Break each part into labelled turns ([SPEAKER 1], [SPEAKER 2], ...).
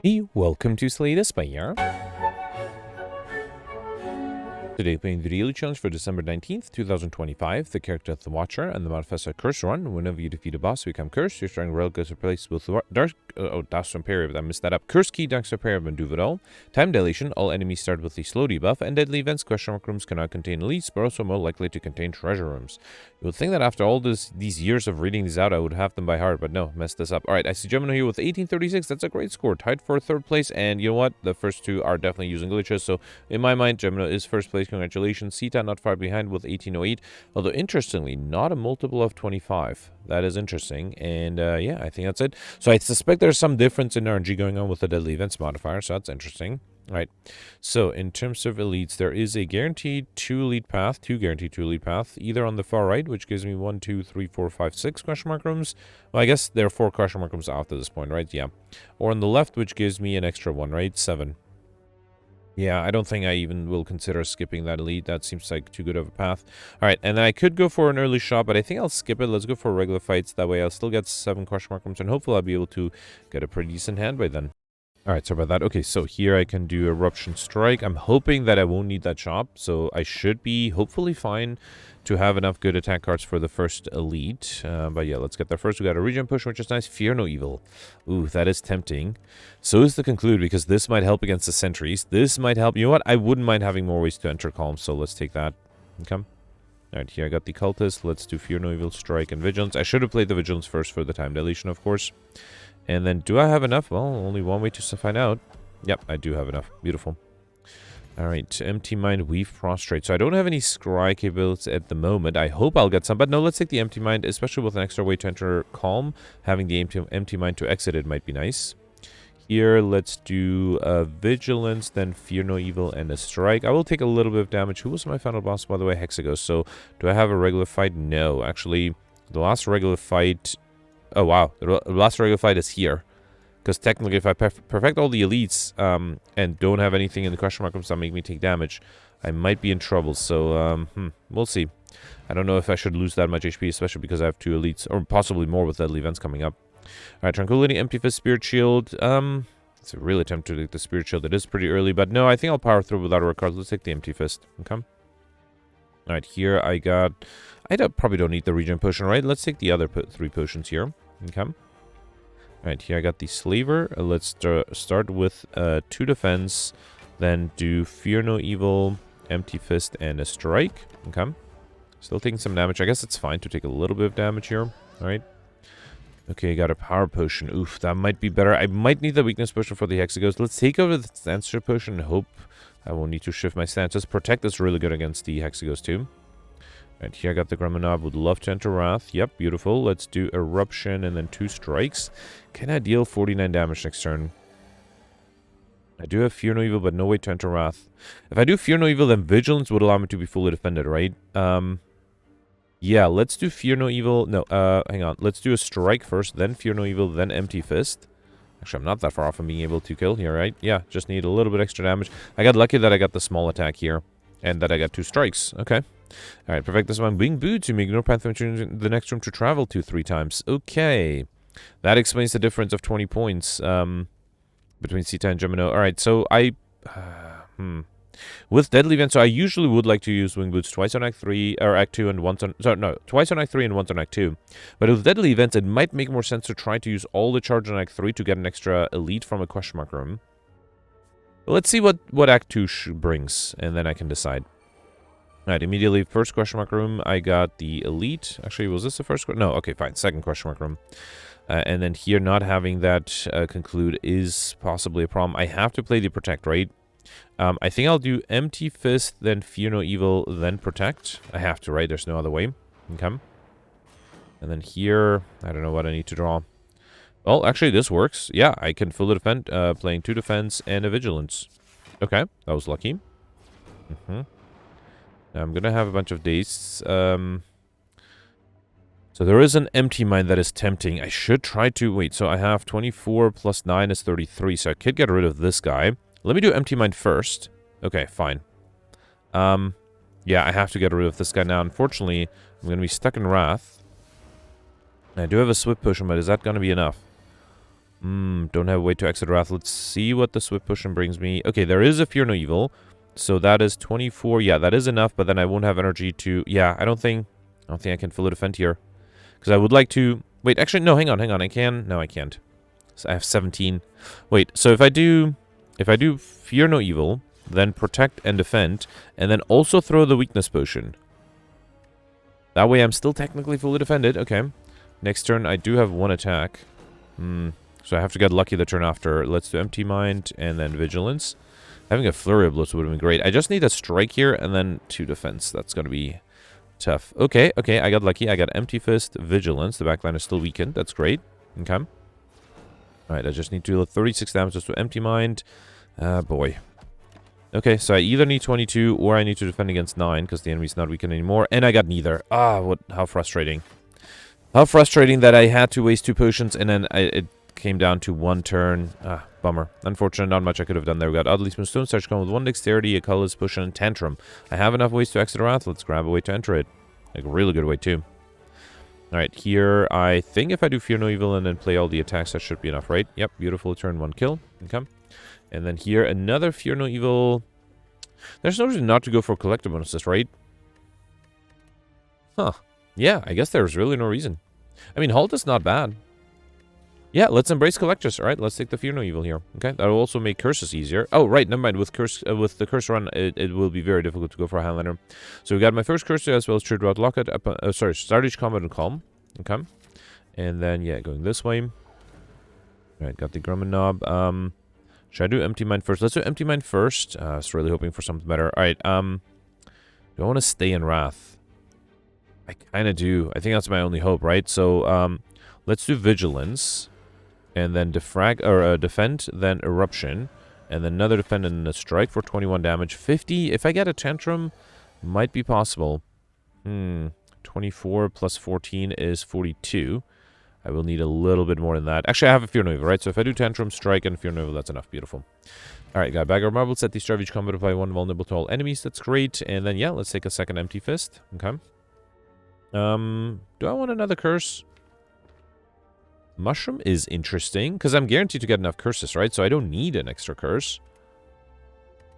[SPEAKER 1] Hey, welcome to Spire December. Today playing the daily challenge for December 19th, 2025. The character of the Watcher and the modifier Curse Run. Whenever you defeat a boss, you become cursed. Your strong relic is replaced with Darkstone Periapt. I missed that up. Curse Key, Darkstone Periapt, and Duvidal. Time Dilation. All enemies start with the slow debuff. And deadly events. Question mark rooms cannot contain elites, but also more likely to contain treasure rooms. You would think that after all these years of reading these out, I would have them by heart, but no, messed this up. Alright, I see Gemini here with 1836. That's a great score. Tied for third place. And you know what? The first two are definitely using glitches. So in my mind, Gemini is first place. Congratulations. Sita not far behind with 1808. Although interestingly, not a multiple of 25. That is interesting. And yeah, I think that's it. So I suspect there's some difference in RNG going on with the deadly events modifier. So that's interesting. Right. So in terms of elites, there is a guaranteed two elite path, either on the far right, which gives me 1, 2, 3, 4, 5, 6 question mark rooms. Well, I guess there are 4 question mark rooms after this point, right? Yeah. Or on the left, which gives me an extra one, right? 7. Yeah, I don't think I even will consider skipping that elite. That seems like too good of a path. All right, and then I could go for an early shot, but I think I'll skip it. Let's go for regular fights. That way I'll still get 7 question mark rooms, and hopefully I'll be able to get a pretty decent hand by then. All right, sorry about that. Okay, so here I can do Eruption Strike. I'm hoping that I won't need that shop, so I should be hopefully fine to have enough good attack cards for the first elite. But yeah, let's get there first. We got a regen push, which is nice. Fear no evil. Ooh, that is tempting. So is the conclude, because this might help against the sentries. This might help. You know what? I wouldn't mind having more ways to enter columns, so let's take that. Okay. All right, here I got the cultist. Let's do Fear no evil, Strike, and Vigilance. I should have played the Vigilance first for the time dilation, of course. And then, do I have enough? Well, only one way to find out. Yep, I do have enough. Beautiful. Alright, Empty Mind, Weave, Prostrate. So I don't have any Scry capabilities at the moment. I hope I'll get some, but no, let's take the Empty Mind, especially with an extra way to enter Calm. Having the empty Mind to exit it might be nice. Here, let's do Vigilance, then Fear no evil, and a Strike. I will take a little bit of damage. Who was my final boss, by the way? Hexagos. So, do I have a regular fight? No. Actually, the last regular fight... Oh, wow. The last regular fight is here. Because technically, if I perfect all the elites and don't have anything in the question mark rooms that make me take damage, I might be in trouble. So, we'll see. I don't know if I should lose that much HP, especially because I have 2 elites, or possibly more with deadly events coming up. Alright, Tranquility, Empty Fist, Spirit Shield. It's a real attempt to take the Spirit Shield. It is pretty early, but no, I think I'll power through without a red card. Let's take the Empty Fist. Okay. Alright, here I got... probably don't need the regen potion, right? Let's take the other 3 potions here. Okay. Alright, here I got the Slaver. Let's start with 2 defense, then do Fear no evil, Empty Fist, and a Strike. Okay. Still taking some damage. I guess it's fine to take a little bit of damage here. Alright. Okay, got a Power Potion. Oof, that might be better. I might need the Weakness Potion for the Hexagos. Let's take over the Stance Potion and hope I won't need to shift my stances. Protect is really good against the Hexagos too. Right, here I got the Gremlinob. Would love to enter Wrath. Yep, beautiful. Let's do Eruption and then 2 strikes. Can I deal 49 damage next turn? I do have Fear no evil, but no way to enter Wrath. If I do Fear no evil, then Vigilance would allow me to be fully defended, right? Yeah, let's do Fear no evil. No, hang on. Let's do a Strike first, then Fear no evil, then Empty Fist. Actually, I'm not that far off from being able to kill here, right? Yeah, just need a little bit extra damage. I got lucky that I got the small attack here, and that I got 2 strikes. Okay. Alright, perfect. This one. Wing Boots. You may ignore path in the next room to travel to 3 times. Okay. That explains the difference of 20 points between Sita and Gemino. Alright, so I... With Deadly Events, so I usually would like to use Wing Boots twice on Act 3, or Act 2 and once on... Sorry, no, twice on Act 3 and once on Act 2. But with Deadly Events, it might make more sense to try to use all the charge on Act 3 to get an extra elite from a question mark room. But let's see what Act 2 brings, and then I can decide. Alright, immediately, first question mark room, I got the elite. Actually, was this the first? No, okay, fine. Second question mark room. And then here, not having that conclude is possibly a problem. I have to play the Protect, right? I think I'll do Empty Fist, then Fear no evil, then Protect. I have to, right? There's no other way. Okay. And then here, I don't know what I need to draw. Well, actually, this works. Yeah, I can fully defend, playing 2 defense and a Vigilance. Okay, that was lucky. I'm gonna have a bunch of days. So there is an Empty Mind that is tempting. I should try to... Wait, so I have 24 plus 9 is 33, so I could get rid of this guy. Let me do Empty Mind first. Okay, fine. Yeah, I have to get rid of this guy now. Unfortunately, I'm gonna be stuck in Wrath. I do have a Swift Potion, but is that gonna be enough? Don't have a way to exit Wrath. Let's see what the Swift Potion brings me. Okay, there is a Fear No Evil. So that is 24. Yeah, that is enough, but then I won't have energy to... Yeah, I don't think I can fully defend here. Because I would like to... Wait, actually, no, hang on. I can... No, I can't. So I have 17. Wait, so if I do Fear No Evil, then Protect and Defend, and then also throw the Weakness Potion. That way I'm still technically fully defended. Okay. Next turn, I do have one attack. So I have to get lucky the turn after. Let's do Empty Mind and then Vigilance. Having a Flurry of Blows would have been great. I just need a Strike here and then 2 defense. That's going to be tough. Okay, I got lucky. I got Empty Fist, Vigilance. The backline is still weakened. That's great. Okay. Alright, I just need to do 36 damage just to Empty Mind. Boy. Okay, so I either need 22 or I need to defend against 9 because the enemy's not weakened anymore. And I got neither. How frustrating. How frustrating that I had to waste 2 potions and then it came down to 1 turn. Bummer. Unfortunate, not much I could have done there. We got Oddly Smooth Stone Starch come with 1 Dexterity, a Colorless Potion, and Tantrum. I have enough ways to exit Wrath. Let's grab a way to enter it. Like a really good way too. Alright, here I think if I do Fear No Evil and then play all the attacks, that should be enough, right? Yep, beautiful. Turn 1 kill. Okay. And then here, another Fear No Evil. There's no reason not to go for collector bonuses, right? Huh. Yeah, I guess there's really no reason. I mean, Halt is not bad. Yeah, let's embrace collectors. Alright, let's take the Fear No Evil here. Okay, that will also make curses easier. Oh, right, never mind. With the curse run, it will be very difficult to go for a Highlander. So we got my first curse as well as True Drought Locket. Start each combat and Calm. Okay. And then, yeah, going this way. Alright, got the Grumman Knob. Should I do Empty Mind first? Let's do Empty Mind first. I was really hoping for something better. Alright, do I want to stay in Wrath? I kind of do. I think that's my only hope, right? So, let's do Vigilance. And then Defend, then Eruption. And then another Defend and a Strike for 21 damage. 50, if I get a Tantrum, might be possible. 24 plus 14 is 42. I will need a little bit more than that. Actually, I have a Fear No Evil, right? So if I do Tantrum, Strike, and Fear No Evil, that's enough. Beautiful. Alright, got a bag of marbles. Set these start each combat apply 1 vulnerable to all enemies. That's great. And then, yeah, let's take a second Empty Fist. Okay. Do I want another curse? Mushroom is interesting, because I'm guaranteed to get enough curses, right? So I don't need an extra curse.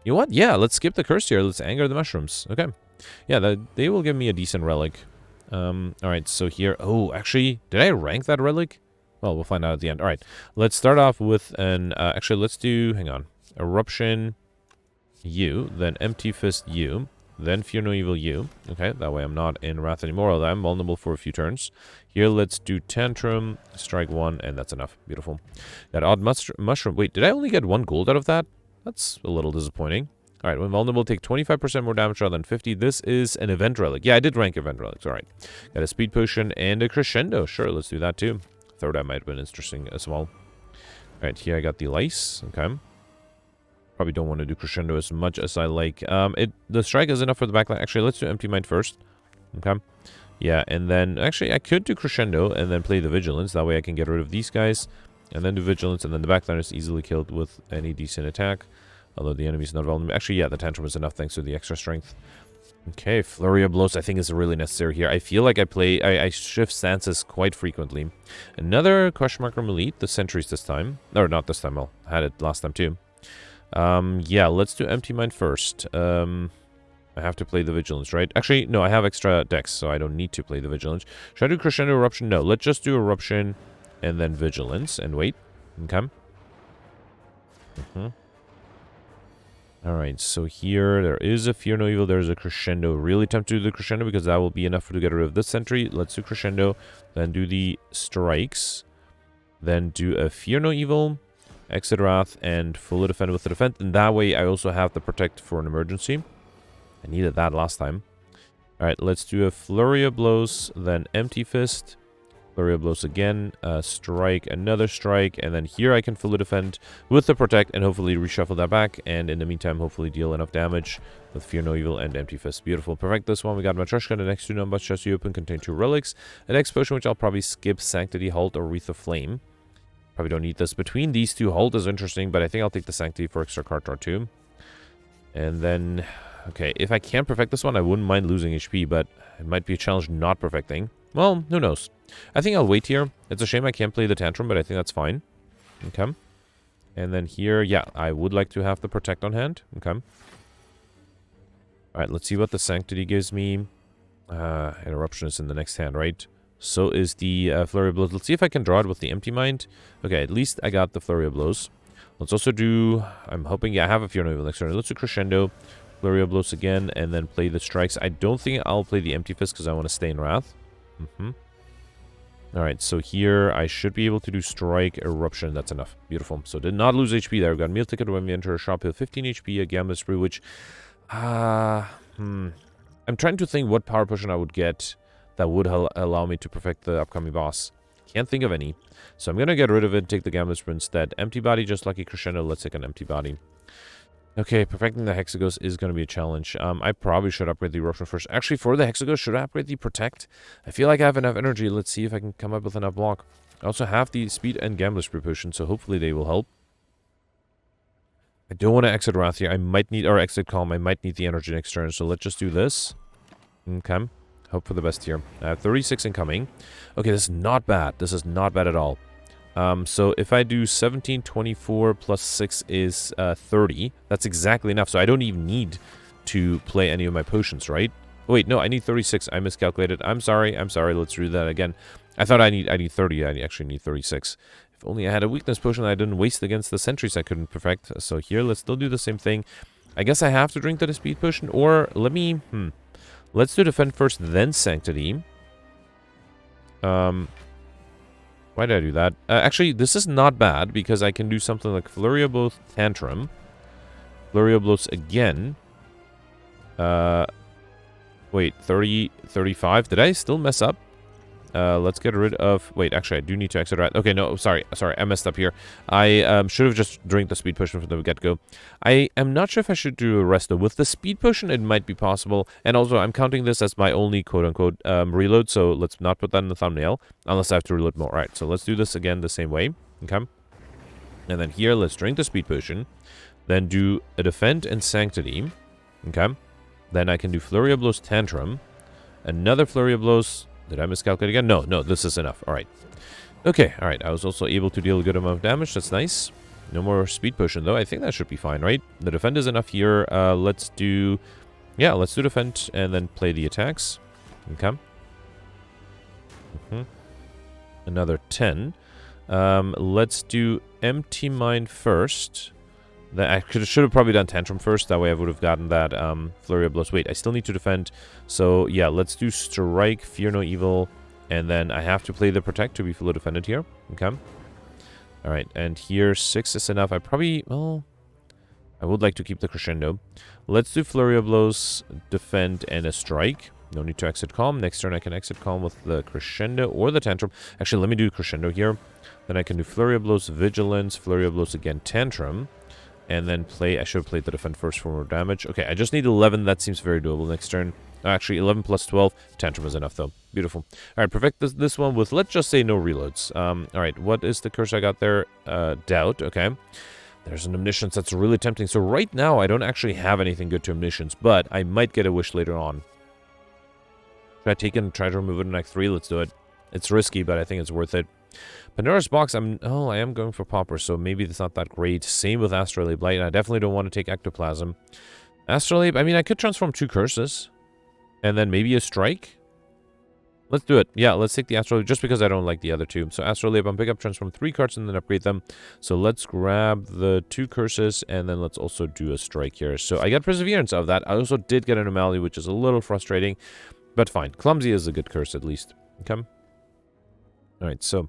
[SPEAKER 1] You know what? Yeah, let's skip the curse here. Let's anger the mushrooms. Okay. Yeah, they will give me a decent relic. Alright, so here... Oh, actually, did I rank that relic? Well, we'll find out at the end. Alright, let's start off with an... actually, let's do... Hang on. Eruption U, then Empty Fist U, then Fear No Evil U. Okay, that way I'm not in Wrath anymore, although I'm vulnerable for a few turns. Here, let's do Tantrum, Strike 1, and that's enough. Beautiful. That odd mushroom... Wait, did I only get 1 gold out of that? That's a little disappointing. Alright, when vulnerable, take 25% more damage rather than 50. This is an event relic. Yeah, I did rank event relics. Alright. Got a speed potion and a crescendo. Sure, let's do that too. Thought that might have been interesting as well. Alright, here I got the lice. Okay. Probably don't want to do crescendo as much as I like. The strike is enough for the backline. Actually, let's do Empty Mind first. Okay. Yeah, and then... Actually, I could do crescendo and then play the vigilance. That way I can get rid of these guys. And then do vigilance, and then the backline is easily killed with any decent attack. Although the enemy's not vulnerable. Actually, yeah, the Tantrum is enough thanks to the extra strength. Okay, Flurry of Blows I think is really necessary here. I feel like I shift stances quite frequently. Another question mark from Elite, the Sentries this time. Or not this time, well, I had it last time too. Yeah, let's do Empty Mind first. I have to play the Vigilance, right? Actually, no, I have extra decks, so I don't need to play the Vigilance. Should I do Crescendo Eruption? No, let's just do Eruption and then Vigilance and wait. Okay. Alright, so here there is a Fear No Evil, there's a Crescendo. Really tempted to do the Crescendo because that will be enough to get rid of this sentry. Let's do Crescendo, then do the Strikes, then do a Fear No Evil, Exit Wrath, and fully defend with the defense. And that way I also have the Protect for an emergency. I needed that last time. Alright, let's do a Flurry of Blows, then Empty Fist. Flurry of Blows again, strike, another strike, and then here I can fully defend with the Protect and hopefully reshuffle that back, and in the meantime hopefully deal enough damage with Fear No Evil and Empty Fist. Beautiful. Perfect this one. We got Matryoshka. The next 2 numbers just you open contain 2 relics. The next potion, which I'll probably skip, Sanctity, Halt, or Wreath of Flame. Probably don't need this. Between these 2, Halt is interesting, but I think I'll take the Sanctity for extra card draw too. And then, okay, if I can't perfect this one, I wouldn't mind losing HP, but it might be a challenge not perfecting. Well, who knows? I think I'll wait here. It's a shame I can't play the Tantrum, but I think that's fine. Okay. And then here, yeah, I would like to have the Protect on hand. Okay. Alright, let's see what the Sanctity gives me. Interruption is in the next hand, right? So is the Flurry of Blows. Let's see if I can draw it with the Empty Mind. Okay, at least I got the Flurry of Blows. Let's also do... I'm hoping... Yeah, I have a Fear No Evil next turn. Let's do Crescendo, Flurry of Blows again, and then play the Strikes. I don't think I'll play the Empty Fist because I want to stay in Wrath. Alright, so here I should be able to do Strike, Eruption. That's enough. Beautiful. So did not lose HP there. We've got Meal Ticket when we enter a shop. Heal 15 HP, a Gambit Spree, which... I'm trying to think what power potion I would get that would allow me to perfect the upcoming boss. Can't think of any. So I'm going to get rid of it, take the Gambit Spree instead. Empty Body, just lucky Crescendo. Let's take an Empty Body. Okay, perfecting the Hexagos is going to be a challenge. I probably should upgrade the Eruption first. Actually, for the Hexagos, should I upgrade the Protect? I feel like I have enough energy. Let's see if I can come up with enough block. I also have the Speed and Gambit Spree potion, so hopefully they will help. I don't want to exit Wrath here. I might need, or exit Calm. I might need the energy next turn, so let's just do this. Okay. Hope for the best here. I have 36 incoming. Okay, this is not bad. This is not bad at all. So if I do 17, 24 plus 6 is 30. That's exactly enough. So I don't even need to play any of my potions, right? Oh, wait, no, I need 36. I miscalculated. I'm sorry. I'm sorry. Let's do that again. I thought I need 30. I actually need 36. If only I had a weakness potion I didn't waste against the sentries I couldn't perfect. So here, let's still do the same thing. I guess I have to drink the speed potion, or let me... Let's do defend first, then sanctity. Why did I do that? Actually, this is not bad, because I can do something like Flurry of Blows, Tantrum. Flurry of Blows again. Wait, 30, 35. Did I still mess up? Let's get rid of... Wait, actually, I do need to exit Wrath. Okay, no, sorry, I messed up here. I should have just drank the speed potion from the get-go. I am not sure if I should do a rest, though. With the speed potion, it might be possible. And also, I'm counting this as my only quote-unquote reload, so let's not put that in the thumbnail, unless I have to reload more. Alright, so let's do this again the same way. Okay. And then here, let's drink the speed potion. Then do a defend and sanctity. Okay. Then I can do Flurry of Blows, Tantrum. Another Flurry of Blows... Did I miscalculate again? No, this is enough. Alright. Okay, alright. I was also able to deal a good amount of damage. That's nice. No more speed potion, though. I think that should be fine, right? The defend is enough here. Let's do... Yeah, let's do defend and then play the attacks. Okay. Another 10. Let's do Empty Mind first. I should have probably done Tantrum first. That way I would have gotten that Flurry of Blows. Wait, I still need to defend. So, yeah, let's do Strike, Fear No Evil. And then I have to play the Protect to be fully defended here. Okay. Alright, and here 6 is enough. I probably... Well, I would like to keep the Crescendo. Let's do Flurry of Blows, Defend, and a Strike. No need to exit Calm. Next turn I can exit Calm with the Crescendo or the Tantrum. Actually, let me do Crescendo here. Then I can do Flurry of Blows, Vigilance, Flurry of Blows again, Tantrum. And then play... I should have played the defend first for more damage. Okay, I just need 11. That seems very doable next turn. Actually, 11 plus 12. Tantrum is enough, though. Beautiful. Alright, perfect this one with, let's just say, no reloads. Alright, what is the curse I got there? Doubt, okay. There's an Omniscience that's really tempting. So right now, I don't actually have anything good to Omniscience, but I might get a wish later on. Should I take it and try to remove it in Act 3? Let's do it. It's risky, but I think it's worth it. Pandora's Box, I am going for Pauper, so maybe it's not that great. Same with Astrolabe Light, and I definitely don't want to take Ectoplasm. Astrolabe, I mean, I could transform 2 curses, and then maybe a Strike. Let's do it. Yeah, let's take the Astrolabe, just because I don't like the other 2. So Astrolabe on pickup, transform 3 cards, and then upgrade them. So let's grab the 2 curses, and then let's also do a Strike here. So I got Perseverance of that. I also did get an Anomaly, which is a little frustrating, but fine. Clumsy is a good curse, at least. Okay. Alright, so...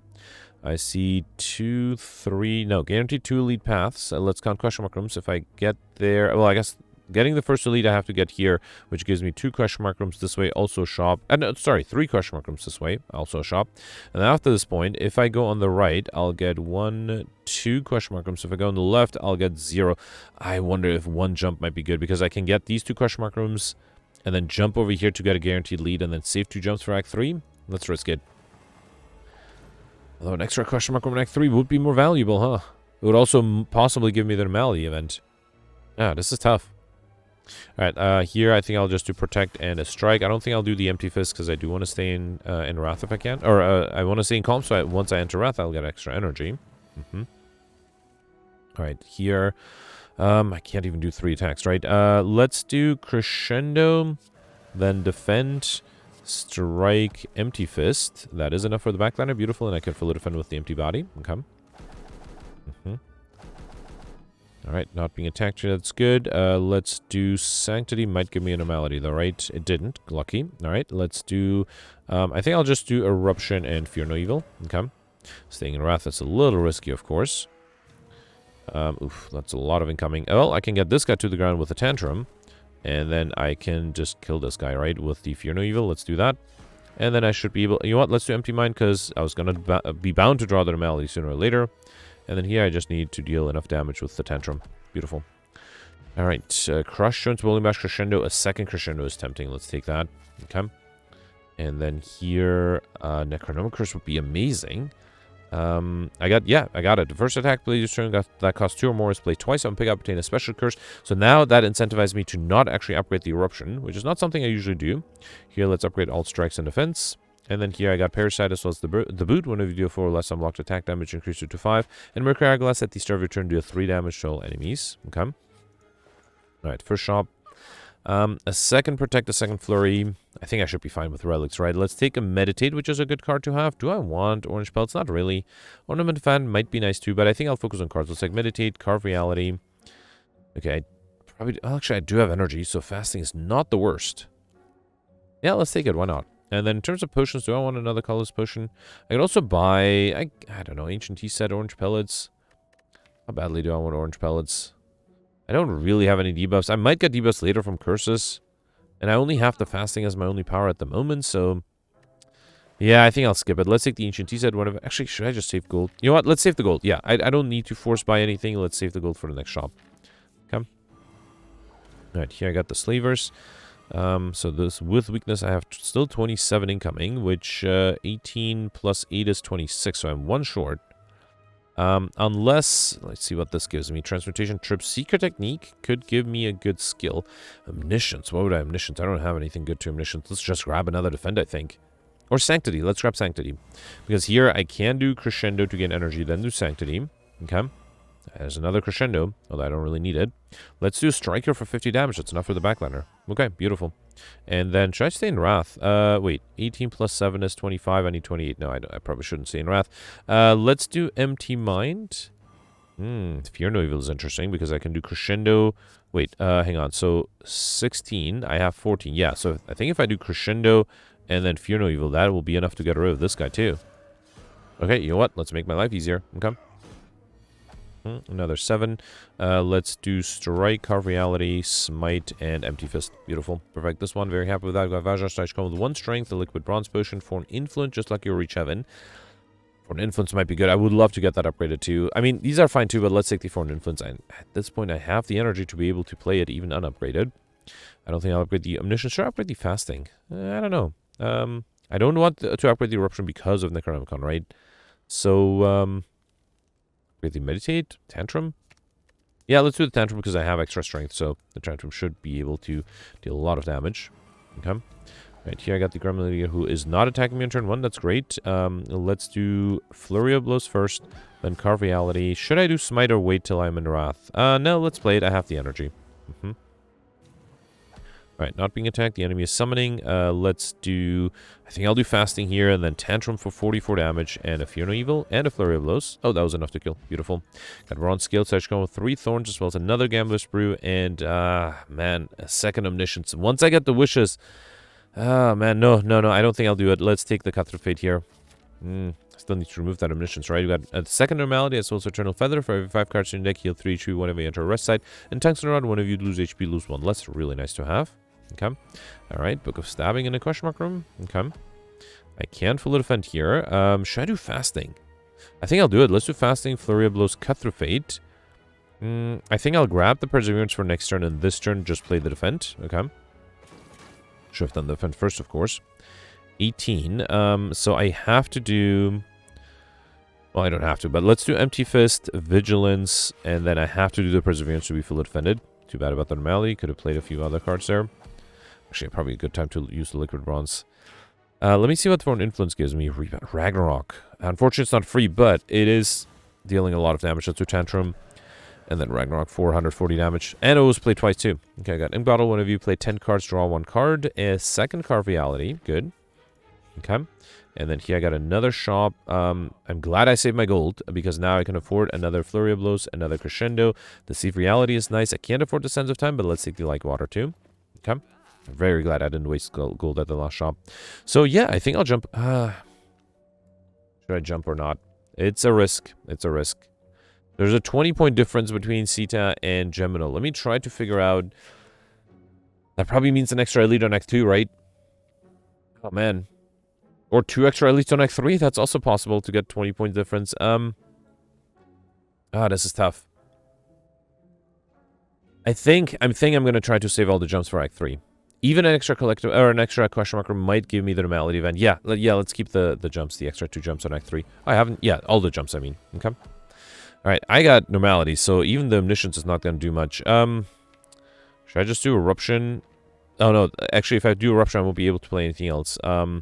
[SPEAKER 1] I see 2, 3... No, guaranteed 2 elite paths. Let's count question mark rooms. If I get there... Well, I guess getting the first elite I have to get here, which gives me 2 question mark rooms this way, also shop. No, sorry, 3 question mark rooms this way, also shop. And after this point, if I go on the right, I'll get 1, 2 question mark rooms. If I go on the left, I'll get 0. I wonder if 1 jump might be good, because I can get these 2 question mark rooms, and then jump over here to get a guaranteed lead, and then save 2 jumps for Act 3. Let's risk it. Although an extra question mark on Act 3 would be more valuable, huh? It would also possibly give me the Anomaly event. Yeah, this is tough. Alright, here I think I'll just do Protect and a Strike. I don't think I'll do the Empty Fist because I do want to stay in Wrath if I can. Or I want to stay in Calm, so once I enter Wrath, I'll get extra energy. All right, here. I can't even do 3 attacks, right? Let's do Crescendo, then Defend, Strike, Empty Fist. That is enough for the backliner. Beautiful, and I can fully defend with the empty body. Okay. All right, not being attacked here. That's good. Let's do Sanctity. Might give me an Normality, though, right? It didn't. Lucky. All right, let's do... I think I'll just do Eruption and Fear No Evil. Okay. Staying in Wrath, that's a little risky, of course. Oof, that's a lot of incoming. Well, I can get this guy to the ground with a Tantrum. And then I can just kill this guy, right? With the Fear No Evil. Let's do that. And then I should be able... You know what? Let's do Empty Mind, because I was going to be bound to draw the Normality sooner or later. And then here I just need to deal enough damage with the Tantrum. Beautiful. Alright, Crush, Jones, Bowling Bash, Crescendo. A second Crescendo is tempting. Let's take that. Okay. And then here, Necronomicurse would be amazing. I got it. The first attack, play this turn, that costs 2 or more, is played twice on pick up, obtain a special curse. So now that incentivizes me to not actually upgrade the Eruption, which is not something I usually do. Here, let's upgrade all strikes and defense. And then here I got Parasite as well as the boot. Whenever you deal 4 or less unblocked attack damage, increase it to 5. And Mercury Eyeglass at the start of your turn, deal 3 damage to all enemies. Okay. Alright, first shop. A second Protect, a second Flurry. I think I should be fine with relics, right? Let's take a Meditate, which is a good card to have. Do I want Orange Pelts? Not really. Ornament Fan might be nice too, but I think I'll focus on cards. Let's take Meditate, Carve Reality. Okay, actually, I do have energy, so fasting is not the worst. Yeah, let's take it. Why not? And then in terms of potions, do I want another colorless potion? I could also buy, I don't know, Ancient Tea Set, Orange Pellets. How badly do I want Orange Pellets? I don't really have any debuffs. I might get debuffs later from curses. And I only have the fasting as my only power at the moment, so... Yeah, I think I'll skip it. Let's take the Ancient Tea Set. Whatever. Actually, should I just save gold? You know what? Let's save the gold. Yeah, I don't need to force buy anything. Let's save the gold for the next shop. Okay. Alright, here I got the Slavers. So this with weakness, I have still 27 incoming, which 18 plus 8 is 26, so I'm 1 short. Unless, let's see what this gives me. Transmutation, Trip, Seeker Technique could give me a good skill. Omniscience, what would I Omniscience? I don't have anything good to Omniscience. Let's just grab another Defend, I think. Or Sanctity, let's grab Sanctity. Because here I can do Crescendo to gain energy, then do Sanctity. Okay. There's another Crescendo, although I don't really need it. Let's do Striker for 50 damage. That's enough for the backliner. Okay, beautiful. And then, should I stay in Wrath? Wait, 18 plus 7 is 25. I need 28. No, I probably shouldn't stay in Wrath. Let's do Empty Mind. Fear No Evil is interesting because I can do Crescendo. Wait, hang on. So, 16. I have 14. Yeah, so I think if I do Crescendo and then Fear No Evil, that will be enough to get rid of this guy too. Okay, you know what? Let's make my life easier. Okay. Another 7. Let's do Strike, Carve Reality, Smite, and Empty Fist. Beautiful. Perfect. This one, very happy with that. I've got Vajra Stash come with 1 strength, a Liquid Bronze Potion, for an Influence, just like your Reach Heaven. For an Influence might be good. I would love to get that upgraded too. I mean, these are fine too, but let's take the Foreign Influence. At this point, I have the energy to be able to play it even unupgraded. I don't think I'll upgrade the Omniscience. Should I upgrade the Fasting? I don't know. I don't want to upgrade the Eruption because of Necronomicon, right? So, with the Meditate, Tantrum. Yeah, let's do the Tantrum because I have extra strength, so the Tantrum should be able to deal a lot of damage. Okay. Right, here I got the Gremlin Leader who is not attacking me on turn 1. That's great. Let's do Flurry of Blows first, then Carve Reality. Should I do Smite or wait till I'm in Wrath? No, let's play it. I have the energy. Alright, not being attacked. The enemy is summoning. Let's do... I think I'll do Fasting here, and then Tantrum for 44 damage, and a Fear No Evil, and a Flurry of Blows. Oh, that was enough to kill. Beautiful. Got Bronze Scale Touch going with 3 Thorns, as well as another Gambler's Brew, and, man, a second Omniscience. Once I get the wishes... man, no, I don't think I'll do it. Let's take the Cutthroat Fate here. Still need to remove that Omniscience, right? We got a second Normality, as well as Eternal Feather. For every 5 cards in your deck, heal 3 HP whenever you enter a rest site. And Tungsten Rod, whenever you lose HP, lose 1. That's really nice to have. Okay. Alright, Book of Stabbing in a question mark room. Okay. I can fully defend here. Should I do Fasting? I think I'll do it. Let's do Fasting, Flurry of Blows, Cut Through Fate. I think I'll grab the Perseverance for next turn, and this turn just play the Defend. Okay. Should have done the Defend first, of course. 18. So I have to do... Well, I don't have to, but let's do Empty Fist, Vigilance, and then I have to do the Perseverance to be fully defended. Too bad about the Normality. Could have played a few other cards there. Actually, probably a good time to use the Liquid Bronze. Let me see what Foreign Influence gives me. Ragnarok. Unfortunately, it's not free, but it is dealing a lot of damage. Let's do Tantrum. And then Ragnarok, 440 damage. And it was played twice too. Okay, I got Ink Bottle. One of you play 10 cards, draw 1 card. A second card reality. Good. Okay. And then here I got another shop. I'm glad I saved my gold, because now I can afford another Flurry of Blows, another Crescendo. The Sea of Reality is nice. I can't afford the Sands of Time, but let's take the Like Water too. Okay. I'm very glad I didn't waste gold at the last shop. So yeah, I think I'll jump. Should I jump or not? It's a risk. It's a risk. There's a 20-point difference between Sita and Gemino. Let me try to figure out. That probably means an extra elite on Act 2, right? Oh, man. Or 2 extra elites on Act 3. That's also possible to get 20-point difference. This is tough. I'm going to try to save all the jumps for Act 3. Even an extra collective or an extra question marker might give me the normality event. Yeah, let's keep the jumps, the extra 2 jumps on Act 3. I haven't, yeah, all the jumps, I mean. Okay. Alright, I got normality, so even the Omniscience is not going to do much. Should I just do Eruption? Oh, no, actually, if I do Eruption, I won't be able to play anything else. I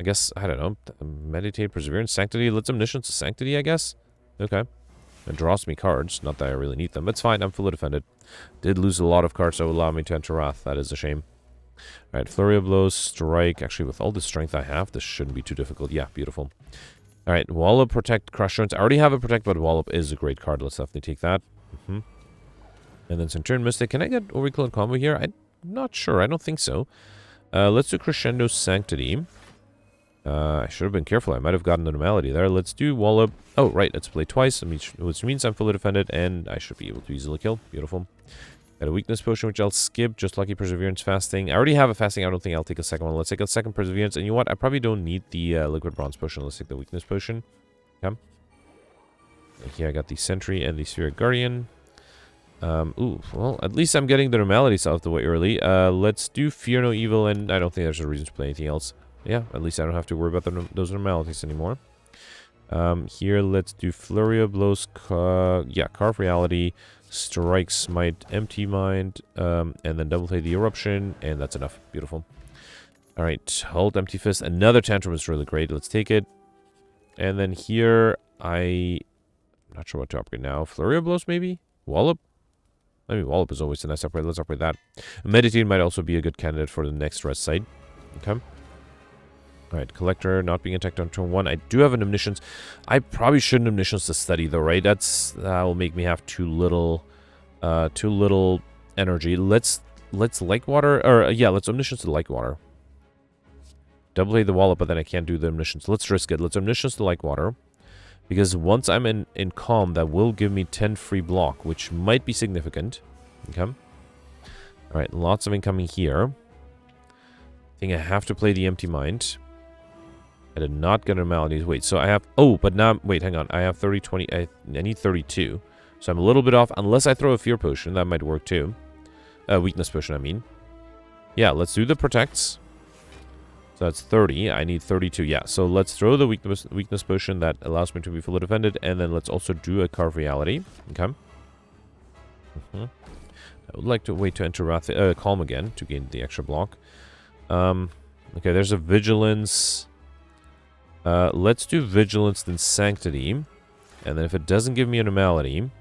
[SPEAKER 1] guess, I don't know, Meditate, Perseverance, Sanctity, let's Omniscience to Sanctity, I guess? Okay. It draws me cards, not that I really need them. It's fine, I'm fully defended. Did lose a lot of cards that would allow me to enter Wrath, that is a shame. Alright, Flurry of Blows, Strike, actually, with all the strength I have, this shouldn't be too difficult. Yeah, beautiful. Alright, Wallop, Protect, Crush Runes. I already have a Protect, but Wallop is a great card. Let's definitely take that. And then Centurion Mystic. Can I get Oracle and Combo here? I'm not sure. I don't think so. Let's do Crescendo Sanctity. I should have been careful. I might have gotten the normality there. Let's do Wallop. Oh, right. Let's play twice, which means I'm fully defended, and I should be able to easily kill. Beautiful. Got a Weakness Potion, which I'll skip. Just Lucky Perseverance Fasting. I already have a Fasting. I don't think I'll take a second one. Let's take a second Perseverance. And you know what? I probably don't need the Liquid Bronze Potion. Let's take the Weakness Potion. Okay. And here I got the Sentry and the Spheric Guardian. Ooh, well, at least I'm getting the normalities out of the way early. Let's do Fear No Evil, and I don't think there's a reason to play anything else. Yeah, at least I don't have to worry about those normalities anymore. Here, let's do Flurry of Blows, Carve Reality, Strike, Smite, Empty Mind, and then double play the Eruption, and that's enough. Beautiful. Alright, hold Empty Fist. Another Tantrum is really great. Let's take it. And then here, I'm not sure what to upgrade now. Flurry of Blows, maybe? Wallop? I mean, Wallop is always a nice upgrade. Let's upgrade that. Meditate might also be a good candidate for the next rest site. Okay. Alright, Collector, not being attacked on turn 1. I do have an Omniscience. I probably shouldn't Omniscience to study, though, right? That will make me have too little energy. Let's Like Water, or yeah, let's Omniscience to Like Water. Double play the Wallop, but then I can't do the Omniscience. Let's risk it. Let's Omniscience to Like Water. Because once I'm in Calm, that will give me 10 free block, which might be significant. Okay. Alright, lots of incoming here. I think I have to play the Empty Mind. I did not get normalities. Wait, so I have... Oh, but now... Wait, hang on. I have 30, 20... I need 32. So I'm a little bit off. Unless I throw a Fear Potion. That might work too. Weakness Potion, I mean. Yeah, let's do the Protects. So that's 30. I need 32. Yeah, so let's throw the Weakness Potion. That allows me to be fully defended. And then let's also do a Carve Reality. Okay. I would like to wait to enter Wrath, Calm again to gain the extra block. Okay, there's a Vigilance... let's do Vigilance, then Sanctity. And then if it doesn't give me a normality,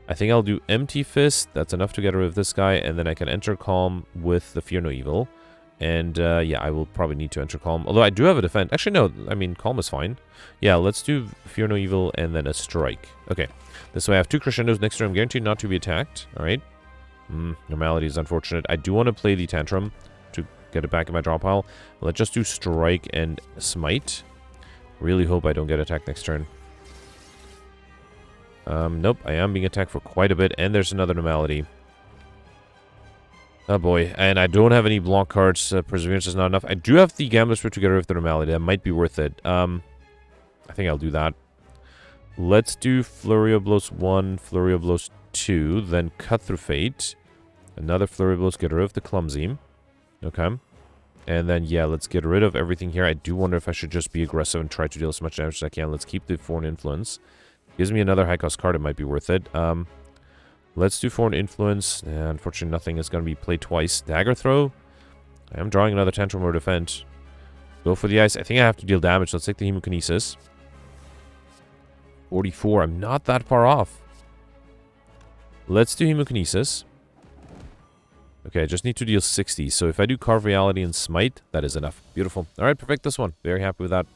[SPEAKER 1] I think I'll do Empty Fist. That's enough to get rid of this guy. And then I can enter Calm with the Fear No Evil. And, yeah, I will probably need to enter Calm. Although I do have a Defend. Actually, no. I mean, Calm is fine. Yeah, let's do Fear No Evil and then a Strike. Okay. This way I have 2 Crescendos next turn. I'm guaranteed not to be attacked. Alright. Normality is unfortunate. I do want to play the Tantrum to get it back in my draw pile. Let's just do Strike and Smite. Really hope I don't get attacked next turn. Nope, I am being attacked for quite a bit, and there's another normality. Oh boy, and I don't have any block cards. Perseverance is not enough. I do have the Gambler's Fruit to get rid of the normality. That might be worth it. I think I'll do that. Let's do Flurry of Blows 1, Flurry of Blows 2, then Cut Through Fate. Another Flurry of Blows, get rid of the Clumsy. Okay. And then, yeah, let's get rid of everything here. I do wonder if I should just be aggressive and try to deal as much damage as I can. Let's keep the Foreign Influence. Gives me another high-cost card. It might be worth it. Let's do Foreign Influence. Unfortunately, nothing is going to be played twice. Dagger Throw. I am drawing another Tantrum or Defend. Go for the Ice. I think I have to deal damage. Let's take the Hemokinesis. 44. I'm not that far off. Let's do Hemokinesis. Okay, I just need to deal 60. So if I do Carve Reality and Smite, that is enough. Beautiful. All right, perfect this one. Very happy with that.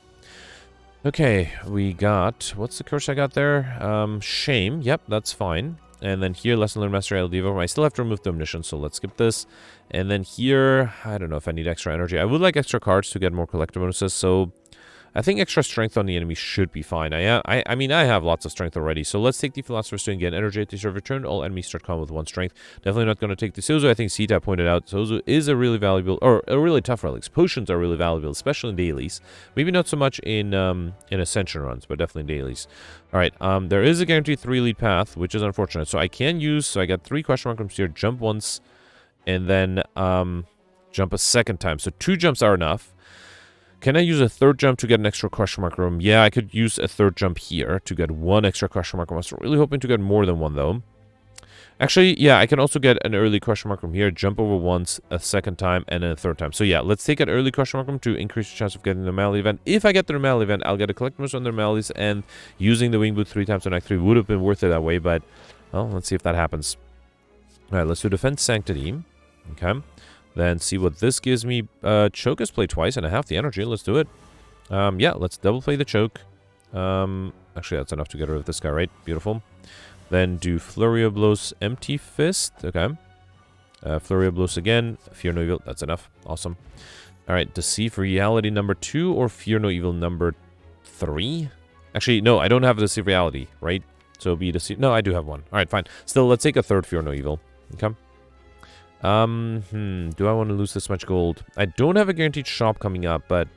[SPEAKER 1] Okay, we got... What's the curse I got there? Shame. Yep, that's fine. And then here, Lesson Learned Master Debuff. I still have to remove the Omniscience, so let's skip this. And then here, I don't know if I need extra energy. I would like extra cards to get more collector bonuses, so... I think extra strength on the enemy should be fine. I mean, I have lots of strength already. So let's take the Philosopher's Stone, get energy at the start of return. All enemies start combat with 1 strength. Definitely not going to take the Sozo. I think Sita pointed out Sozo is a really valuable, or a really tough relic. Potions are really valuable, especially in dailies. Maybe not so much in Ascension runs, but definitely in dailies. All right, there is a guaranteed 3 lead path, which is unfortunate. So I can use, so I got 3 question mark rooms here, jump once, and then jump a second time. So 2 jumps are enough. Can I use a 3rd jump to get an extra question mark room? Yeah, I could use a 3rd jump here to get 1 extra question mark room. I was really hoping to get more than 1, though. Actually, yeah, I can also get an early question mark room here, jump over once, a 2nd time, and then a 3rd time. So yeah, let's take an early question mark room to increase the chance of getting the normality event. If I get the normality event, I'll get a collectibles on the normalities, and using the wing boot 3 times on Act 3 would have been worth it that way, but, well, let's see if that happens. All right, let's do Defense Sanctity. Okay. Then see what this gives me. Choke is played twice and I have the energy. Let's do it. Yeah, let's double play the choke. Actually, that's enough to get rid of this guy, right? Beautiful. Then do Flurry of Blows, Empty Fist. Okay. Flurry of Blows again. Fear No Evil. That's enough. Awesome. All right. Deceive Reality number 2 or Fear No Evil number 3? Actually, no, I don't have Deceive Reality, right? So be Deceive. No, I do have one. All right, fine. Still, let's take a 3rd Fear No Evil. Okay. Do I want to lose this much gold? I don't have a guaranteed shop coming up, but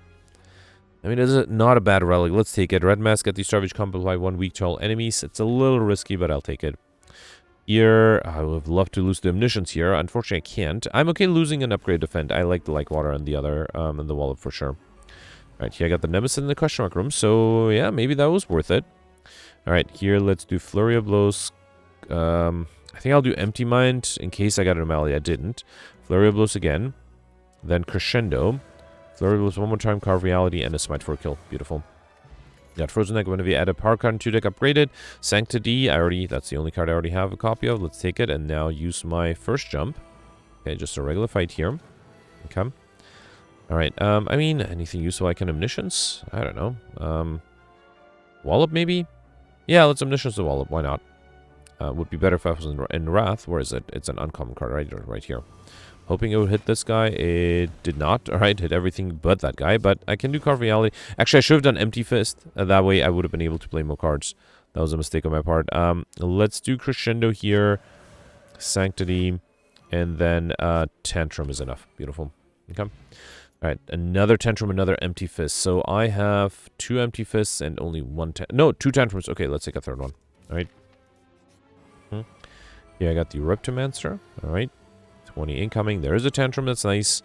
[SPEAKER 1] I mean, it's not a bad relic. Let's take it. Red Mask at the Starvage combo by 1 week to all enemies. It's a little risky, but I'll take it. Here, I would have loved to lose the Omniscience here. Unfortunately, I can't. I'm okay losing an upgrade defend. I like the Like Water and the other, and the Wallet for sure. All right, here I got the Nemesis in the question mark room, so yeah, maybe that was worth it. All right, here, let's do Flurry of Blows. I think I'll do Empty Mind in case I got an anomaly. I didn't. Flurry of Blows again. Then Crescendo. Flurry of Blows 1 more time. Carve Reality and a Smite for a kill. Beautiful. Got Frozen Neck. Going to be added. Power card and 2 deck upgraded. Sanctity. That's the only card I already have a copy of. Let's take it and now use my 1st jump. Okay, just a regular fight here. Okay. Alright, I mean, anything useful I can Omniscience? I don't know. Wallop maybe? Yeah, let's Omniscience the Wallop. Why not? Would be better if I was in Wrath. Where is it? It's an uncommon card right here. Hoping it would hit this guy. It did not. Alright, hit everything but that guy. But I can do Carve Reality. Actually, I should have done Empty Fist. That way I would have been able to play more cards. That was a mistake on my part. Let's do Crescendo here. Sanctity. And then Tantrum is enough. Beautiful. Okay. Alright, another Tantrum, another Empty Fist. So I have 2 Empty Fists and only 1... No, 2 Tantrums. Okay, let's take a 3rd one. Alright. Yeah, I got the Reptomancer. Alright. 20 incoming. There is a Tantrum. That's nice.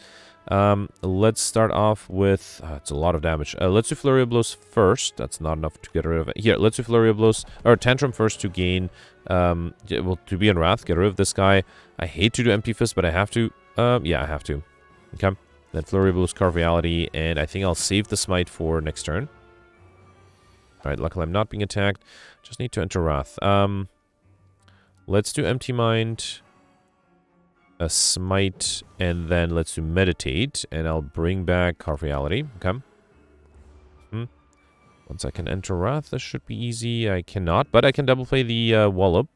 [SPEAKER 1] Let's start off with... it's a lot of damage. Let's do Flurry of Blows first. That's not enough to get rid of it. Here, let's do Flurry of Blows... Or Tantrum first to gain... well, to be in Wrath. Get rid of this guy. I hate to do Empty Fist, but I have to. Yeah, I have to. Okay. Then Flurry of Blows, Carve Reality. And I think I'll save the Smite for next turn. Alright, luckily I'm not being attacked. Just need to enter Wrath. Let's do Empty Mind, a Smite, and then let's do Meditate, and I'll bring back Carve Reality. Okay. Once I can enter Wrath, this should be easy. I cannot, but I can double play the Wallop.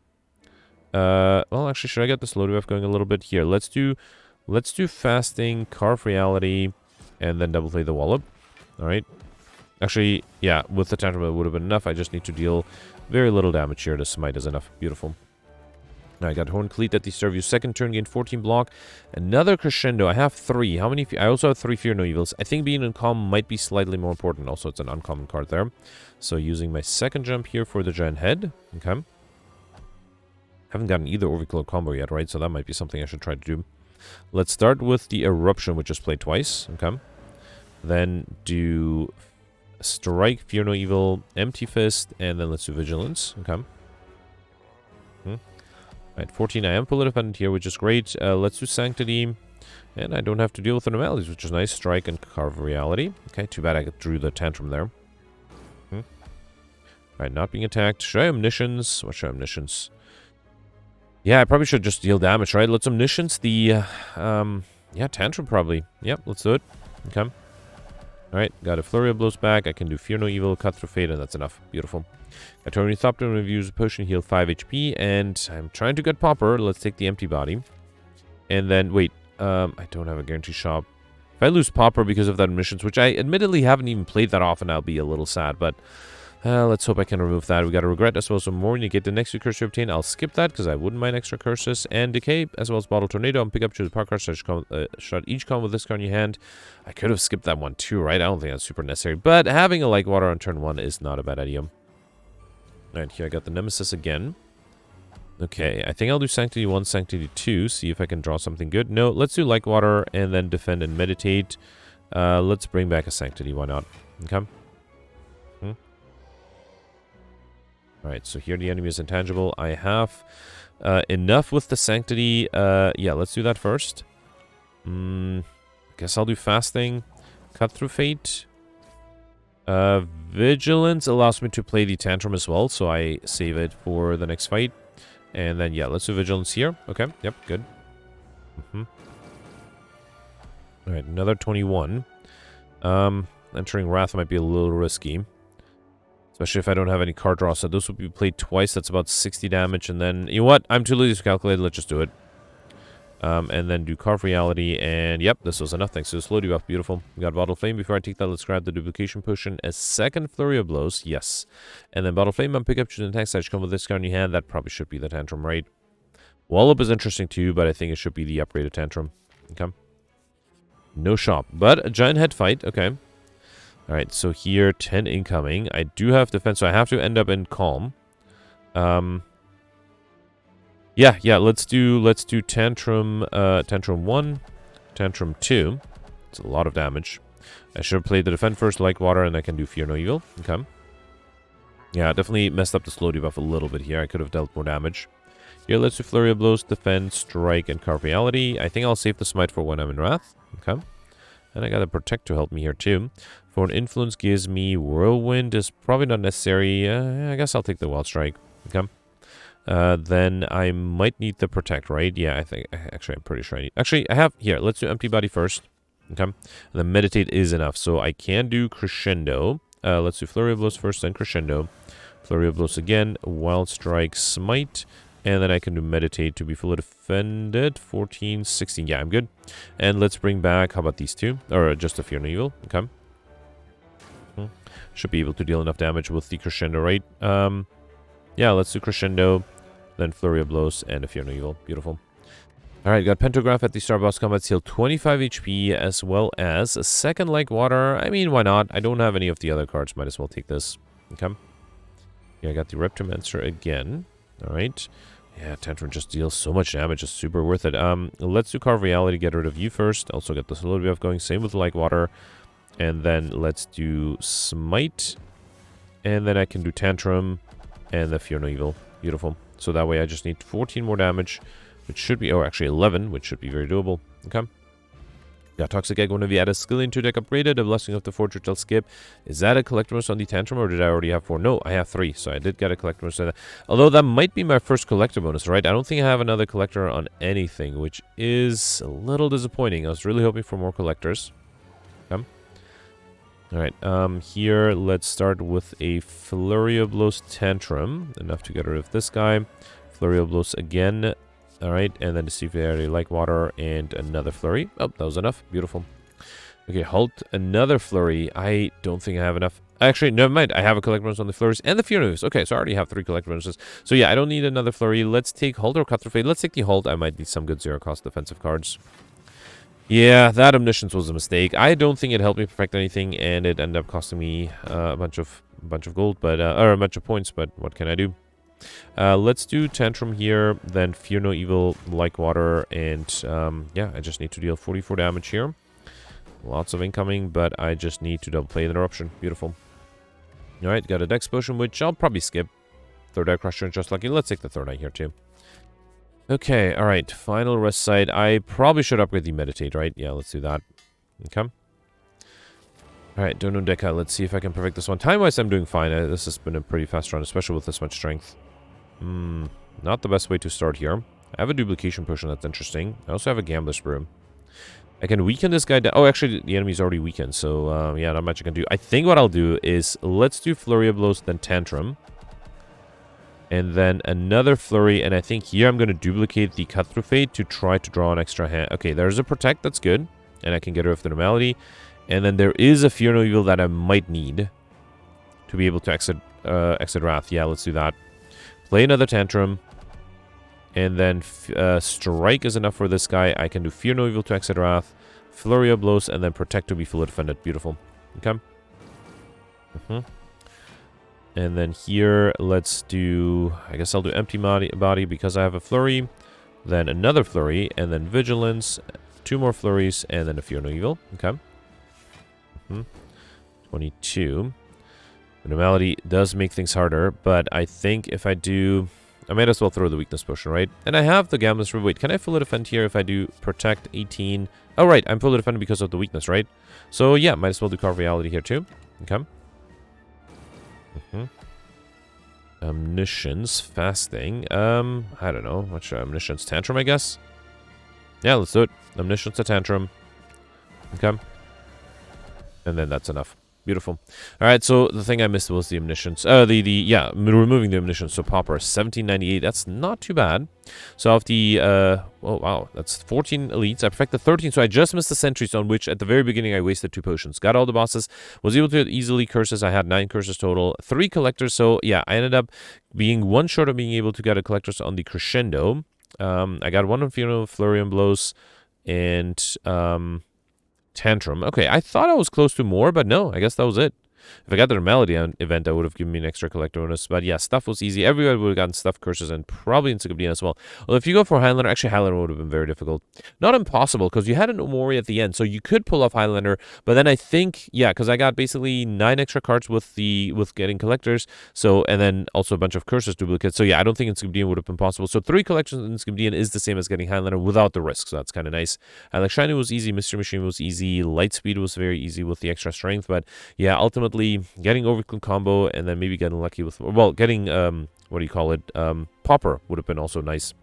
[SPEAKER 1] Well, actually, should I get the slow debuff going a little bit? Here, let's do Fasting, Carve Reality, and then double play the Wallop. All right. Actually, yeah, with the Tantrum, it would have been enough. I just need to deal very little damage here. The Smite is enough. Beautiful. Now I got Horn Cleat at the start of your 2nd turn, gain 14 block. Another Crescendo. I have 3. How many? I also have 3 Fear No Evils. I think being uncommon might be slightly more important. Also, it's an uncommon card there. So using my 2nd jump here for the Giant Head. Okay. Haven't gotten either Overkill combo yet, right? So that might be something I should try to do. Let's start with the Eruption, which is played twice. Okay. Then do Strike, Fear No Evil, Empty Fist, and then let's do Vigilance. Okay. Alright, 14. I am fully dependent here, which is great. Let's do Sanctity. And I don't have to deal with anomalies, which is nice. Strike and Carve Reality. Okay, too bad I drew the Tantrum there. Alright, not being attacked. Should I Omniscience? What should I Omniscience? Yeah, I probably should just deal damage, right? Let's Omniscience the, yeah, Tantrum probably. Yep, let's do it. Okay. Alright, got a Flurry of Blows back. I can do Fear No Evil, Cut Through Fate, and that's enough. Beautiful. Got Tony Thopter, reviews a potion, heal 5 HP, and I'm trying to get Popper. Let's take the Empty Body. And then, wait, I don't have a Guarantee Shop. If I lose Popper because of that Omniscience, which I admittedly haven't even played that often, I'll be a little sad, but let's hope I can remove that. We got a Regret as well as some more. You get the next 2 curses you obtain. I'll skip that because I wouldn't mind extra curses. And Decay as well as Bottle Tornado and pick up to the park cards. Shot each con with this card in your hand. I could have skipped that one too, right? I don't think that's super necessary. But having a Like Water on turn 1 is not a bad idea. Alright, here I got the Nemesis again. Okay, I think I'll do Sanctity 1, Sanctity 2. See if I can draw something good. No, let's do Like Water and then Defend and Meditate. Let's bring back a Sanctity. Why not? Okay. Alright, so here the enemy is intangible. I have enough with the Sanctity. Yeah, let's do that first. Guess I'll do Fasting. Cut Through Fate. Vigilance allows me to play the Tantrum as well, so I save it for the next fight. And then, yeah, let's do Vigilance here. Okay, yep, good. Alright, another 21. Entering Wrath might be a little risky. Especially if I don't have any card draw. So those will be played twice. That's about 60 damage. And then, you know what? I'm too lazy to calculate. Let's just do it. And then do Carve Reality. And yep, this was enough. Thanks to the slow debuff. Beautiful. We got Bottle Flame. Before I take that, let's grab the Duplication Potion. A second Flurry of Blows. Yes. And then Bottle Flame and pick up to the attack side. Come with this card in your hand. That probably should be the Tantrum, right? Wallop is interesting too, but I think it should be the upgraded Tantrum. Okay. No shop. But a Giant Head fight. Okay. Alright, so here, 10 incoming. I do have defense, so I have to end up in Calm. Yeah, let's do Tantrum, Tantrum 1, Tantrum 2. It's a lot of damage. I should have played the Defend first, Like Water, and I can do Fear No Evil. Okay. Yeah, definitely messed up the slow debuff a little bit here. I could have dealt more damage. Here, let's do Flurry of Blows, Defend, Strike, and Carve Reality. I think I'll save the Smite for when I'm in Wrath. Okay. And I got a Protect to help me here too. For an Influence gives me Whirlwind is probably not necessary. I guess I'll take the Wild Strike. Okay. Then I might need the Protect, right? Yeah, I think. Actually, I'm pretty sure I need. Actually, I have here. Let's do Empty Body first. Okay. And then Meditate is enough, so I can do Crescendo. Let's do Flurry of Blows first, then Crescendo. Flurry of Blows again. Wild Strike, Smite. And then I can do Meditate to be fully defended. 14, 16. Yeah, I'm good. And let's bring back, how about these two? Or just a Fear No Evil. Okay. Should be able to deal enough damage with the Crescendo, right? Yeah, let's do Crescendo. Then Flurry of Blows and a Fear No Evil. Beautiful. Alright, got Pentagraph at the start boss combat. Heal 25 HP as well as a second Like Water. I mean, why not? I don't have any of the other cards. Might as well take this. Okay. Yeah, I got the Reptomancer again. Alright. Yeah, Tantrum just deals so much damage. It's super worth it. Let's do Carve Reality. Get rid of you first. Also get the slow debuff going. Same with Like Water. And then let's do Smite. And then I can do Tantrum. And the Fear No Evil. Beautiful. So that way I just need 14 more damage. Which should be... Oh, actually 11. Which should be very doable. Okay. Got Toxic Egg. Whenever you add a skill into deck upgraded. A Blessing of the Fortress, I'll skip. Is that a Collectibles on the Tantrum? Or did I already have 4? No, I have 3. So I did get a Collectibles on that. Although that might be my first Collector bonus, right? I don't think I have another Collector on anything. Which is a little disappointing. I was really hoping for more Collectors. Okay. Alright, here, let's start with a Flurry of Blows Tantrum. Enough to get rid of this guy. Flurry of Blows again. Alright, and then to see if they already Like Water and another Flurry. Oh, that was enough. Beautiful. Okay, Halt, another Flurry. I don't think I have enough. Actually, never mind. I have a Collect bonus on the Flurries and the Furies. Okay, so I already have 3 Collect bonuses. So yeah, I don't need another Flurry. Let's take Halt or Cut Through Fate. Let's take the Halt. I might need some good zero-cost defensive cards. Yeah, that Omniscience was a mistake. I don't think it helped me perfect anything, and it ended up costing me a bunch of gold, but or a bunch of points. But what can I do? Let's do Tantrum here, then Fear No Evil, Like Water, and yeah, I just need to deal 44 damage here. Lots of incoming, but I just need to double play an Eruption. Beautiful. All right, got a Dex Potion, which I'll probably skip. Third Eye Crusher, and Just Lucky. Let's take the Third Eye here too. Okay, alright, final rest side. I probably should upgrade the Meditate, right? Yeah, let's do that. Okay. Alright, Dono Deca, let's see if I can perfect this one. Time-wise, I'm doing fine. This has been a pretty fast run, especially with this much strength. Not the best way to start here. I have a duplication potion, that's interesting. I also have a gambler's brew. I can weaken this guy down. Oh, actually, the enemy's already weakened, so yeah, not much I can do. I think what I'll do is, let's do Flurry of Blows, then Tantrum. And then another Flurry, and I think here I'm going to duplicate the Cut Through Fate to try to draw an extra hand. Okay, there's a Protect, that's good. And I can get rid of the Normality. And then there is a Fear No Evil that I might need to be able to exit Wrath. Yeah, let's do that. Play another Tantrum. And then Strike is enough for this guy. I can do Fear No Evil to exit Wrath, Flurry of Blows, and then Protect to be fully defended. Beautiful. Okay. And then here, let's do... I guess I'll do Empty Body because I have a Flurry. Then another Flurry, and then Vigilance. 2 more Flurries, and then a Fear No Evil. Okay. 22. The Normality does make things harder, but I think if I do... I might as well throw the weakness potion, right? And I have the Gambler's Brew. Wait, can I fully defend here if I do Protect 18? Oh, right. I'm fully defended because of the weakness, right? So, yeah, might as well do Carve Reality here, too. Okay. Omniscience. Fasting. I don't know. What should Omniscience? Tantrum, I guess? Yeah, let's do it. Omniscience to Tantrum. Okay. And then that's enough. Beautiful. All right, so the thing I missed was the Omniscience. Yeah, removing the Omniscience. So Pauper, 1798. That's not too bad. So of the, oh wow, that's 14 elites. I perfected 13, so I just missed the Sentries, on which at the very beginning I wasted 2 potions. Got all the bosses, was able to easily curses. I had 9 curses total, 3 collectors. So yeah, I ended up being 1 short of being able to get a collectors on the Crescendo. I got 1 on Funeral, Flurry and Blows, and Tantrum. Okay, I thought I was close to more, but no, I guess that was it. If I got the Normality event, that would have given me an extra collector bonus. But yeah, stuff was easy. Everybody would have gotten stuff, curses, and probably Encyclopedia as well. Well, if you go for Highlander, actually Highlander would have been very difficult. Not impossible, because you had an Omori at the end, so you could pull off Highlander. But then I think, yeah, because I got basically 9 extra cards with getting collectors. So, and then also a bunch of curses duplicates. So yeah, I don't think Encyclopedia would have been possible. So 3 collections in Encyclopedia is the same as getting Highlander without the risk. So that's kind of nice. Like Shiny was easy, Mystery Machine was easy, Lightspeed was very easy with the extra strength. But yeah, ultimately getting Overkill combo and then maybe getting lucky with, well, getting, what do you call it, Pauper would have been also nice.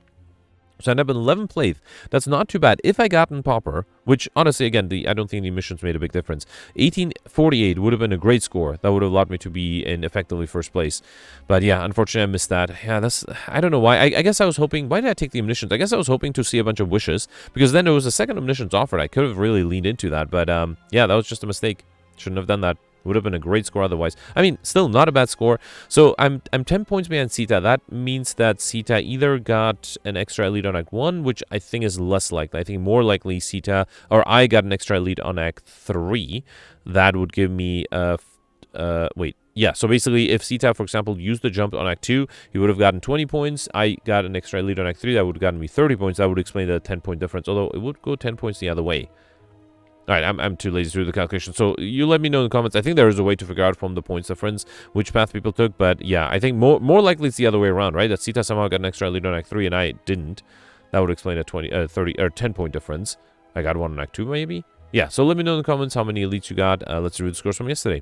[SPEAKER 1] So I end up in 11th place. That's not too bad. If I gotten Pauper, which honestly, again, I don't think the missions made a big difference. 1848 would have been a great score. That would have allowed me to be in effectively 1st place. But yeah, unfortunately, I missed that. Yeah, I don't know why. I guess I was hoping, why did I take the Omniscience? I guess I was hoping to see a bunch of wishes, because then there was a second Omniscience offered. I could have really leaned into that, but yeah, that was just a mistake. Shouldn't have done that. Would have been a great score otherwise. I mean, still not a bad score. So I'm 10 points behind Sita. That means that Sita either got an extra elite on Act 1, which I think is less likely. I think more likely Sita, or I got an extra elite on Act 3. That would give me, wait. Yeah, so basically, if Sita, for example, used the jump on Act 2, he would have gotten 20 points. I got an extra elite on Act 3. That would have gotten me 30 points. That would explain the 10-point difference, although it would go 10 points the other way. All right, I'm too lazy to do the calculation. So you let me know in the comments. I think there is a way to figure out from the points difference which path people took. But yeah, I think more likely it's the other way around, right? That Sita somehow got an extra lead on Act 3 and I didn't. That would explain a 30 or 10-point difference. I got 1 on Act 2 maybe? Yeah, so let me know in the comments how many elites you got. Let's review the scores from yesterday.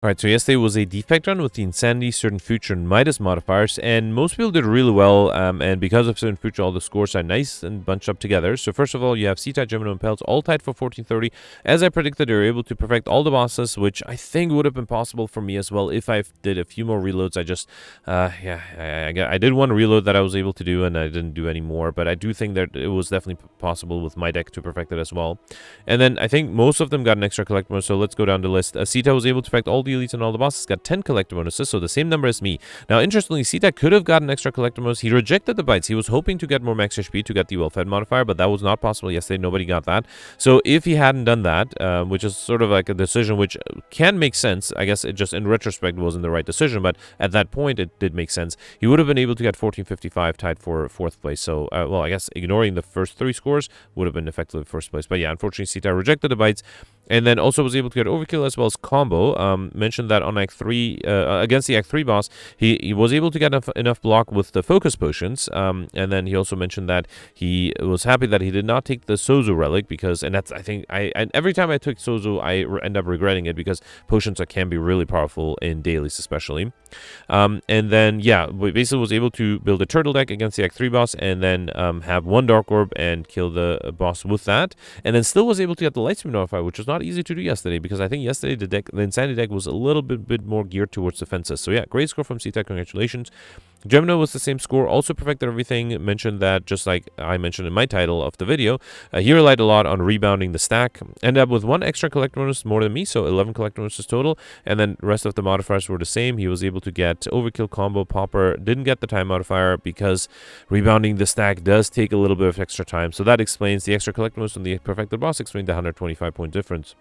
[SPEAKER 1] Alright, so yesterday was a defect run with the Insanity, Certain Future, and Midas modifiers, and most people did really well, and because of Certain Future, all the scores are nice and bunched up together. So first of all, you have Sita, Gemino, and Pelts all tied for 1430. As I predicted, they were able to perfect all the bosses, which I think would have been possible for me as well if I did a few more reloads. I just, I did one reload that I was able to do, and I didn't do any more, but I do think that it was definitely possible with my deck to perfect it as well. And then I think most of them got an extra collector, so let's go down the list. Sita was able to perfect all the elites and all the bosses, got 10 collector bonuses, so the same number as me. Now, interestingly, Sita could have gotten extra collector bonus. He rejected the bites. He was hoping to get more max HP to get the well-fed modifier, but that was not possible yesterday. Nobody got that. So if he hadn't done that, which is sort of like a decision which can make sense, I guess it just in retrospect wasn't the right decision, but at that point it did make sense. He would have been able to get 1455 tied for 4th place. So, well, I guess ignoring the first 3 scores would have been effectively 1st place. But yeah, unfortunately, Sita rejected the bites. And then also was able to get overkill as well as combo. Mentioned that on Act 3, against the Act 3 boss, he was able to get enough block with the focus potions. And then he also mentioned that he was happy that he did not take the Sozo relic because, and that's, I think, every time I took Sozo, I end up regretting it because potions can be really powerful in dailies especially. And then, yeah, we basically was able to build a turtle deck against the Act 3 boss and then have one Dark Orb and kill the boss with that. And then still was able to get the Lightspeed modifier, which was not easy to do yesterday because I think yesterday the Insanity deck was a little bit more geared towards defenses. So yeah, great score from C-Tech, congratulations. Gemino was the same score, also perfected everything, mentioned that just like I mentioned in my title of the video, he relied a lot on rebounding the stack, ended up with 1 extra collect bonus more than me, so 11 collect bonuses total, and then the rest of the modifiers were the same. He was able to get overkill, combo, popper, didn't get the time modifier because rebounding the stack does take a little bit of extra time, so that explains the extra collect bonus on the perfected boss, explained the 125 point difference.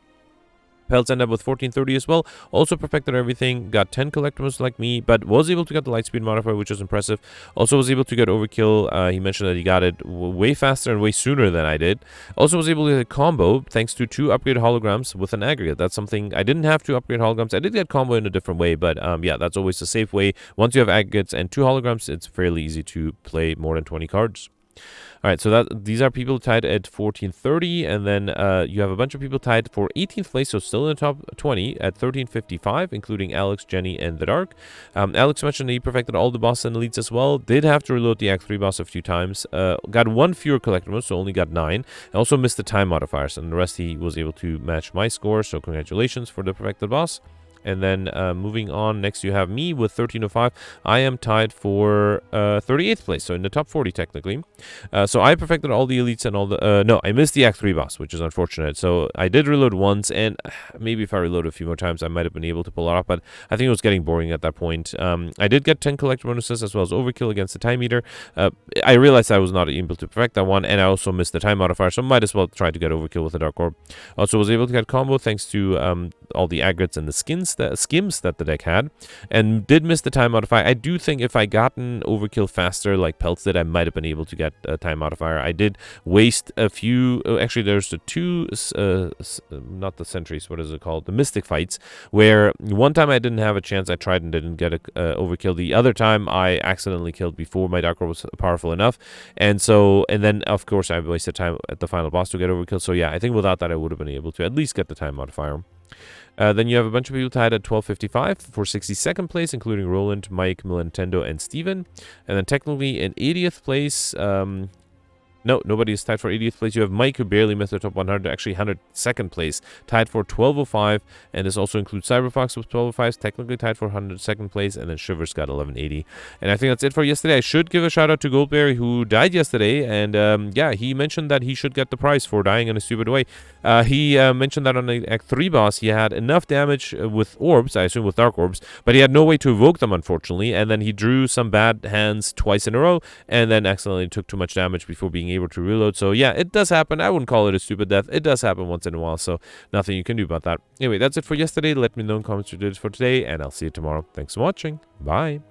[SPEAKER 1] Pelts ended up with 1430 as well. Also perfected everything. Got 10 collectibles like me, but was able to get the Lightspeed modifier, which is impressive. Also was able to get overkill. He mentioned that he got it way faster and way sooner than I did. Also was able to get a combo thanks to 2 upgraded holograms with an aggregate. That's something I didn't have to upgrade holograms. I did get combo in a different way, but yeah, that's always a safe way. Once you have aggregates and 2 holograms, it's fairly easy to play more than 20 cards. All right, so these are people tied at 1430, and then you have a bunch of people tied for 18th place, so still in the top 20 at 1355, including Alex, Jenny, and The Dark. Alex mentioned he perfected all the bosses and elites as well. Did have to reload the Act 3 boss a few times. Got 1 fewer collectibles, so only got 9. Also missed the time modifiers, and the rest he was able to match my score, so congratulations for the perfected boss. And then moving on, next you have me with 1305. I am tied for 38th place, so in the top 40 technically. So I perfected all the elites and all the... no, I missed the Act 3 boss, which is unfortunate. So I did reload once, and maybe if I reload a few more times, I might have been able to pull it off, but I think it was getting boring at that point. I did get 10 collector bonuses as well as overkill against the time meter. I realized I was not able to perfect that one, and I also missed the time modifier, so might as well try to get overkill with the Dark Orb. Also was able to get combo thanks to all the aggregates and the skims that the deck had, and did miss the time modifier. I do think if I gotten overkill faster like Pelts did, I might have been able to get a time modifier. I did waste a few, actually there's the 2, not the sentries, what is it called? The mystic fights, where one time I didn't have a chance, I tried and didn't get a overkill. The other time I accidentally killed before my Dark Orb was powerful enough, and then of course I wasted time at the final boss to get overkill. So yeah, I think without that I would have been able to at least get the time modifier. Then you have a bunch of people tied at 1255 for 62nd place, including Roland, Mike, Nintendo, and Steven. And then technically in 80th place, no, nobody is tied for 80th place. You have Mike, who barely missed the top 100, actually 102nd place, tied for 1205. And this also includes Cyberfox with 1205, technically tied for 102nd place. And then Shivers got 1180. And I think that's it for yesterday. I should give a shout out to Goldberry, who died yesterday. And yeah, he mentioned that he should get the prize for dying in a stupid way. He mentioned that on the Act 3 boss, he had enough damage with orbs, I assume with Dark Orbs, but he had no way to evoke them, unfortunately. And then he drew some bad hands twice in a row, and then accidentally took too much damage before being able to reload. So yeah, it does happen. I wouldn't call it a stupid death. It does happen once in a while, so nothing you can do about that. Anyway, that's it for yesterday. Let me know in comments what you did for today, and I'll see you tomorrow. Thanks for watching. Bye.